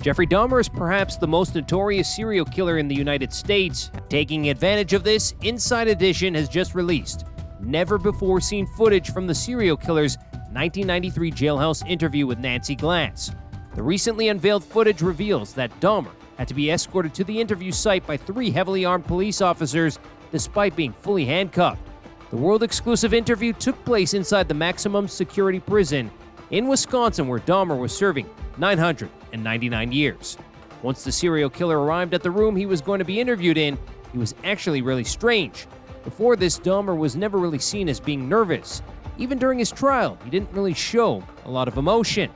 Jeffrey Dahmer is perhaps the most notorious serial killer in the United States. Taking advantage of this, Inside Edition has just released never-before-seen footage from the serial killer's 1993 jailhouse interview with Nancy Glatz. The recently unveiled footage reveals that Dahmer had to be escorted to the interview site by 3 heavily armed police officers despite being fully handcuffed. The world-exclusive interview took place inside the maximum security prison in Wisconsin, where Dahmer was serving 999 years. Once the serial killer arrived at the room he was going to be interviewed in, he was actually really strange. Before this, Dahmer was never really seen as being nervous. Even during his trial, he didn't really show a lot of emotion.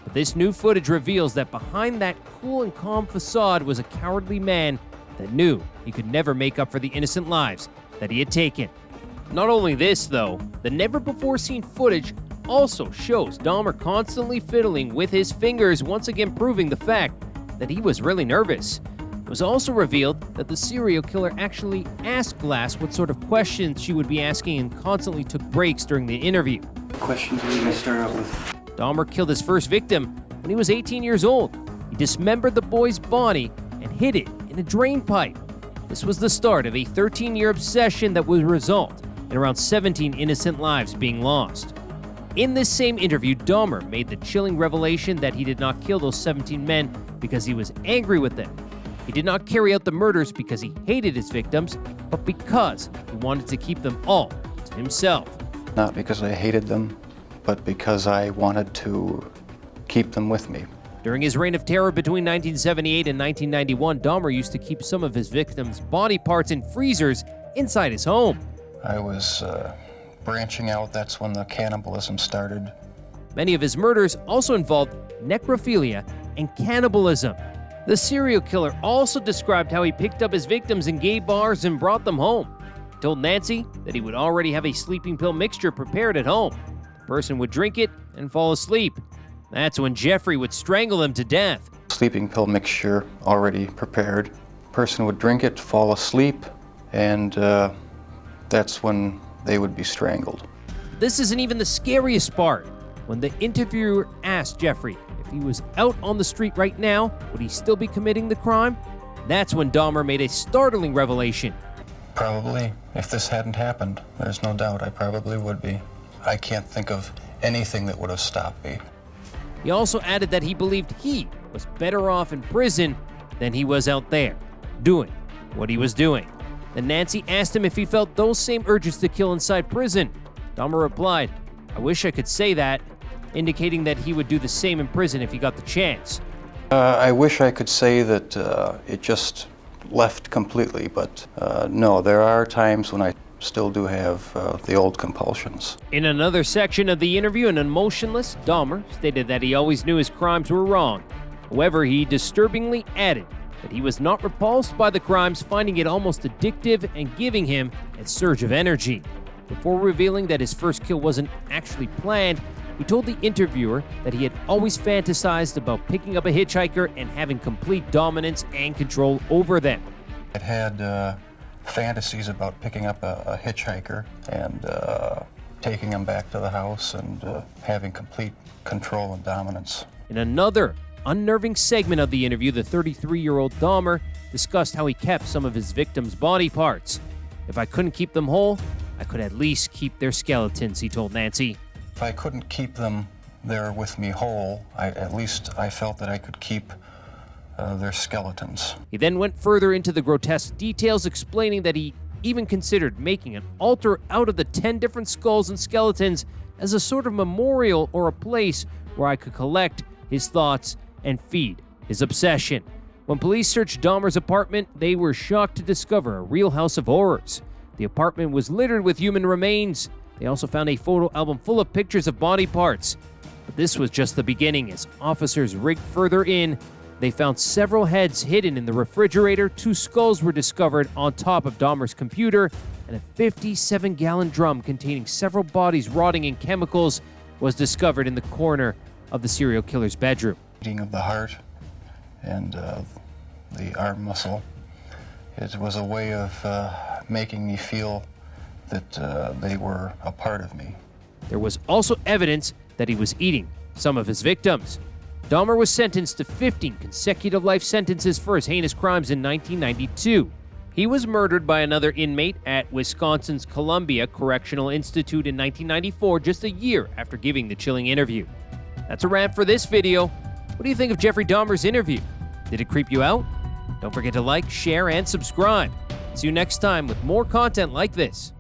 But this new footage reveals that behind that cool and calm facade was a cowardly man that knew he could never make up for the innocent lives that he had taken. Not only this, though, the never-before-seen footage also shows Dahmer constantly fiddling with his fingers, once again proving the fact that he was really nervous. It was also revealed that the serial killer actually asked Glatz what sort of questions she would be asking and constantly took breaks during the interview. What questions are you going to start out with? Dahmer killed his first victim when he was 18 years old. He dismembered the boy's body and hid it in a drain pipe. This was the start of a 13-year obsession that would result in around 17 innocent lives being lost. In this same interview, Dahmer made the chilling revelation that he did not kill those 17 men because he was angry with them. He did not carry out the murders because he hated his victims, but because he wanted to keep them all to himself. Not because I hated them, but because I wanted to keep them with me. During his reign of terror between 1978 and 1991, Dahmer used to keep some of his victims' body parts in freezers inside his home. I was branching out. That's when the cannibalism started. Many of his murders also involved necrophilia and cannibalism. The serial killer also described how he picked up his victims in gay bars and brought them home. He told Nancy that he would already have a sleeping pill mixture prepared at home. The person would drink it and fall asleep. That's when Jeffrey would strangle them to death. Sleeping pill mixture already prepared. Person would drink it, fall asleep, and that's when they would be strangled. This isn't even the scariest part. When the interviewer asked Jeffrey if he was out on the street right now, would he still be committing the crime? That's when Dahmer made a startling revelation. Probably. If this hadn't happened, there's no doubt I probably would be. I can't think of anything that would have stopped me. He also added that he believed he was better off in prison than he was out there, doing what he was doing. Then Nancy asked him if he felt those same urges to kill inside prison. Dahmer replied, "I wish I could say that," indicating that he would do the same in prison if he got the chance. I wish I could say that it just left completely, but no, there are times when I still do have the old compulsions. In another section of the interview, an emotionless Dahmer stated that he always knew his crimes were wrong. However, he disturbingly added that he was not repulsed by the crimes, finding it almost addictive and giving him a surge of energy. Before revealing that his first kill wasn't actually planned, he told the interviewer that he had always fantasized about picking up a hitchhiker and having complete dominance and control over them. I had fantasies about picking up a hitchhiker and taking him back to the house and having complete control and dominance. In another unnerving segment of the interview, the 33-year-old Dahmer discussed how he kept some of his victims' body parts. "If I couldn't keep them whole, I could at least keep their skeletons," he told Nancy. If I couldn't keep them there with me whole, at least I felt that I could keep their skeletons. He then went further into the grotesque details, explaining that he even considered making an altar out of the 10 different skulls and skeletons as a sort of memorial or a place where I could collect his thoughts and feed his obsession. When police searched Dahmer's apartment, they were shocked to discover a real house of horrors. The apartment was littered with human remains. They also found a photo album full of pictures of body parts. But this was just the beginning. As officers rigged further in, they found several heads hidden in the refrigerator. 2 skulls were discovered on top of Dahmer's computer, and a 57-gallon drum containing several bodies rotting in chemicals was discovered in the corner of the serial killer's bedroom. Beating of the heart and the arm muscle. It was a way of making me feel that they were a part of me. There was also evidence that he was eating some of his victims. Dahmer was sentenced to 15 consecutive life sentences for his heinous crimes in 1992. He was murdered by another inmate at Wisconsin's Columbia Correctional Institute in 1994, just a year after giving the chilling interview. That's a wrap for this video. What do you think of Jeffrey Dahmer's interview? Did it creep you out? Don't forget to like, share, and subscribe. See you next time with more content like this.